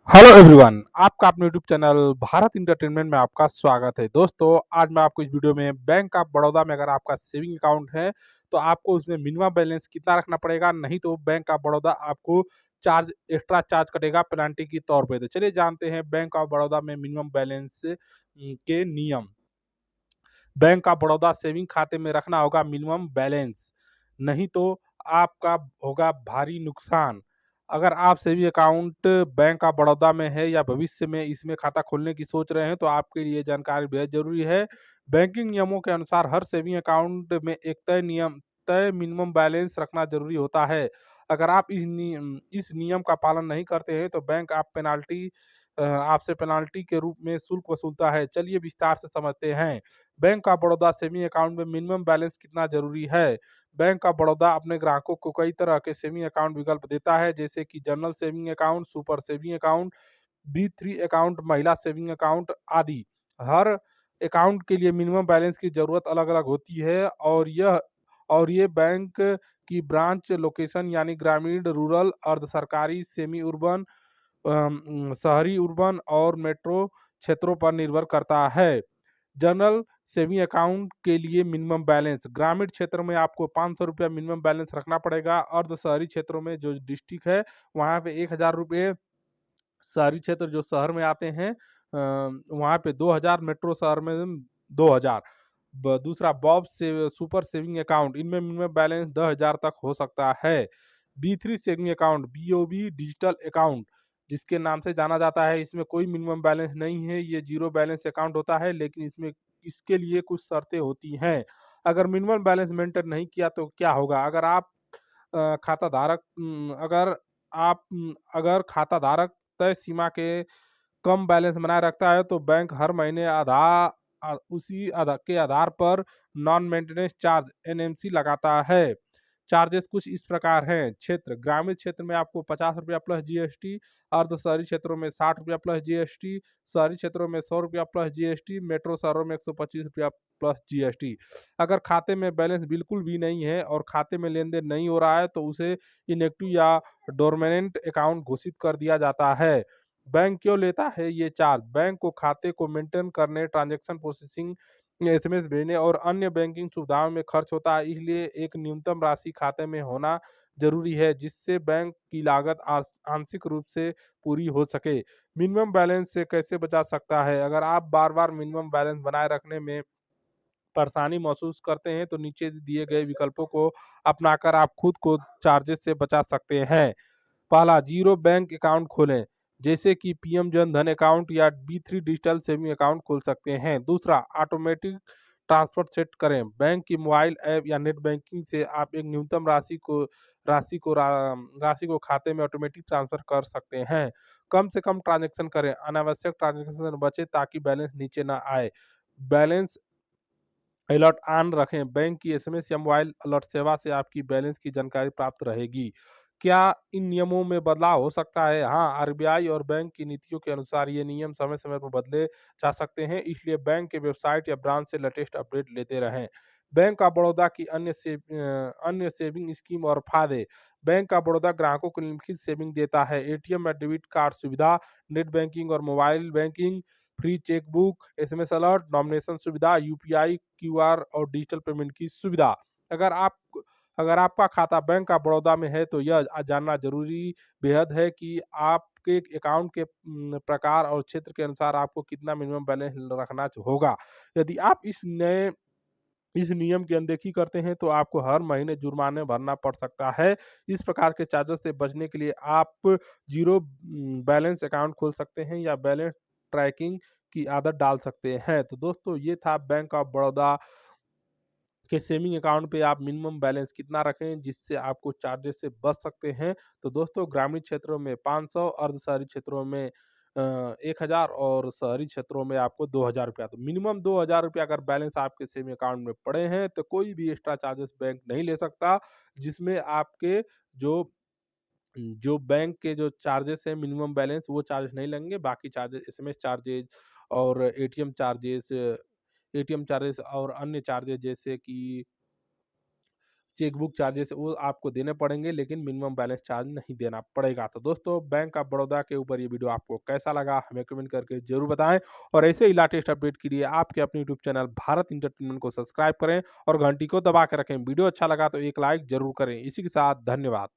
Hello everyone, आपका अपने YouTube channel Bharat entertainment में आपका स्वागत है। दोस्तों, आज मैं आपको इस वीडियो में बैंक ऑफ बड़ौदा में अगर आपका सेविंग अकाउंट है तो आपको उसमें मिनिमम बैलेंस कितना रखना पड़ेगा, नहीं तो बैंक ऑफ बड़ौदा आपको एक्स्ट्रा चार्ज कटेगा पेनल्टी के तौर पे। तो चलिए जानते हैं बैंक ऑफ बड़ौदा में मिनिमम बैलेंस के नियम। बैंक ऑफ बड़ौदा सेविंग खाते में रखना होगा मिनिमम बैलेंस, नहीं तो आपका होगा भारी नुकसान। अगर आप saving account bank of Baroda में है या भविष्य में इसमें खाता खोलने की सोच रहे हैं तो आपके लिए जानकारी बेहद जरूरी है। बैंकिंग नियमों के अनुसार हर सेविंग अकाउंट में एक तय मिनिमम बैलेंस रखना जरूरी होता है। अगर आप इस नियम का पालन नहीं करते हैं तो बैंक आपसे पेनाल्टी के रूप में शुल्क वसूलता है। चलिए विस्तार से समझते हैं। Bank of Baroda saving account में मिनिमम बैलेंस कितना जरूरी है। बैंक ऑफ बड़ौदा अपने ग्राहकों को कई तरह के सेविंग अकाउंट विकल्प देता है, जैसे कि general saving account, super saving account, B3 account, महिला सेविंग अकाउंट आदि। हर अकाउंट के लिए मिनिमम बैलेंस की जरूरत अलग अलग होती है और ये बैंक की ब्रांच लोकेशन यानी ग्रामीण, रूरल, अर्ध सरकारी, सेमी urban, शहरी, urban और मेट्रो क्षेत्रों पर निर्भर करता है। जनरल सेविंग अकाउंट के लिए मिनिमम बैलेंस ग्रामीण क्षेत्र में आपको 500 रुपया मिनिमम बैलेंस रखना पड़ेगा। अर्ध शहरी क्षेत्रों में जो डिस्ट्रिक्ट है वहाँ पे 1000 रुपये, शहरी क्षेत्र जो शहर में आते हैं वहाँ पे 2000, मेट्रो शहर में 2000। दूसरा बॉब से सुपर सेविंग अकाउंट, इनमें मिनिमम बैलेंस 10,000 तक हो सकता है। B3 saving account, BOB digital account जिसके नाम से जाना जाता है, इसमें कोई मिनिमम बैलेंस नहीं है, ये जीरो बैलेंस अकाउंट होता है, लेकिन इसमें इसके लिए कुछ शर्तें होती हैं। अगर मिनिमम बैलेंस मेंटेन नहीं किया तो क्या होगा। खाता धारक अगर खाता धारक तय सीमा के कम बैलेंस बनाए रखता है तो बैंक हर महीने के आधार पर नॉन मेंटेनेंस चार्ज एनएमसी लगाता है। चार्जेस कुछ इस प्रकार हैं। क्षेत्र ग्रामीण क्षेत्र में आपको 50 रुपया प्लस जीएसटी, अर्ध शहरी क्षेत्रों में 60 रुपया प्लस जीएसटी, शहरी क्षेत्रों में 100 रुपया प्लस जीएसटी, मेट्रो शहरों में 125 रुपया प्लस जीएसटी। अगर खाते में बैलेंस बिल्कुल भी नहीं है और खाते में लेन देन नहीं हो रहा है तो उसे इनएक्टिव या डोरमेनेंट अकाउंट घोषित कर दिया जाता है। बैंक क्यों लेता है ये चार्ज। बैंक को खाते को मेंटेन करने, ट्रांजैक्शन प्रोसेसिंग, एसएमएस भेजने और अन्य बैंकिंग सुविधाओं में खर्च होता है, इसलिए एक न्यूनतम राशि खाते में होना जरूरी है जिससे बैंक की लागत आंशिक रूप से पूरी हो सके। मिनिमम बैलेंस से कैसे बचा सकता है। अगर आप बार बार मिनिमम बैलेंस बनाए रखने में परेशानी महसूस करते हैं तो नीचे दिए गए विकल्पों को अपनाकर आप खुद को चार्जेस से बचा सकते हैं। पहला, जीरो बैंक अकाउंट खोलें, जैसे कि पीएम जन धन अकाउंट या बी3 डिजिटल सेविंग अकाउंट खोल सकते हैं। दूसरा, ऑटोमेटिक ट्रांसफर सेट करें, बैंक की मोबाइल ऐप या नेट बैंकिंग से आप एक न्यूनतम राशि को खाते में ऑटोमेटिक ट्रांसफर कर सकते हैं। कम से कम ट्रांजेक्शन करें, अनावश्यक ट्रांजेक्शन से बचें ताकि बैलेंस नीचे ना आए। बैलेंस अलर्ट ऑन रखें, बैंक की एसएमएस या मोबाइल अलर्ट सेवा से आपकी बैलेंस की जानकारी प्राप्त रहेगी। क्या इन नियमों में बदलाव हो सकता है। हाँ, आरबीआई और बैंक की नीतियों के अनुसार ये नियम समय समय पर बदले जा सकते हैं, इसलिए बैंक के वेबसाइट या ब्रांच से लेटेस्ट अपडेट लेते रहें। बैंक ऑफ बड़ौदा की अन्य सेविंग स्कीम और फायदे। बैंक ऑफ बड़ौदा ग्राहकों को निम्नलिखित सेविंग देता है। एटीएम या डेबिट कार्ड सुविधा, नेट बैंकिंग और mobile banking, free chequebook, SMS alert, nomination सुविधा, यूपीआई, क्यूआर और डिजिटल पेमेंट की सुविधा। अगर आप अगर आपका खाता बैंक ऑफ बड़ौदा में है तो यह जानना जरूरी बेहद है कि आपके अकाउंट के प्रकार और क्षेत्र के अनुसार आपको कितना मिनिमम बैलेंस रखना होगा। यदि आप इस नियम की अनदेखी करते हैं तो आपको हर महीने जुर्माने भरना पड़ सकता है। इस प्रकार के चार्जेस से बचने के लिए आप जीरो बैलेंस अकाउंट खोल सकते हैं या बैलेंस ट्रैकिंग की आदत डाल सकते हैं। तो दोस्तों, ये था बैंक ऑफ बड़ौदा के सेविंग अकाउंट पे आप मिनिमम बैलेंस कितना रखें जिससे आपको चार्जेस से बच सकते हैं। तो दोस्तों, ग्रामीण क्षेत्रों में 500, अर्ध शहरी क्षेत्रों में 1000 और शहरी क्षेत्रों में आपको 2000 रुपया। तो मिनिमम 2000 रुपया अगर बैलेंस आपके सेविंग अकाउंट में पड़े हैं तो कोई भी एक्स्ट्रा चार्जेस बैंक नहीं ले सकता, जिसमें आपके जो जो बैंक के जो चार्जेस है मिनिमम बैलेंस वो चार्ज नहीं लेंगे। बाकी चार्जेस, एसएमएस चार्जेस और एटीएम चार्जेस और अन्य चार्जेस जैसे कि चेकबुक चार्जेस वो आपको देने पड़ेंगे, लेकिन मिनिमम बैलेंस चार्ज नहीं देना पड़ेगा। तो दोस्तों, बैंक ऑफ बड़ौदा के ऊपर ये वीडियो आपको कैसा लगा हमें कमेंट करके ज़रूर बताएँ, और ऐसे ही लेटेस्ट अपडेट के लिए आपके अपने यूट्यूब चैनल भारत एंटरटेनमेंट को सब्सक्राइब करें और घंटी को दबा के रखें। वीडियो अच्छा लगा तो एक लाइक ज़रूर करें। इसी के साथ धन्यवाद।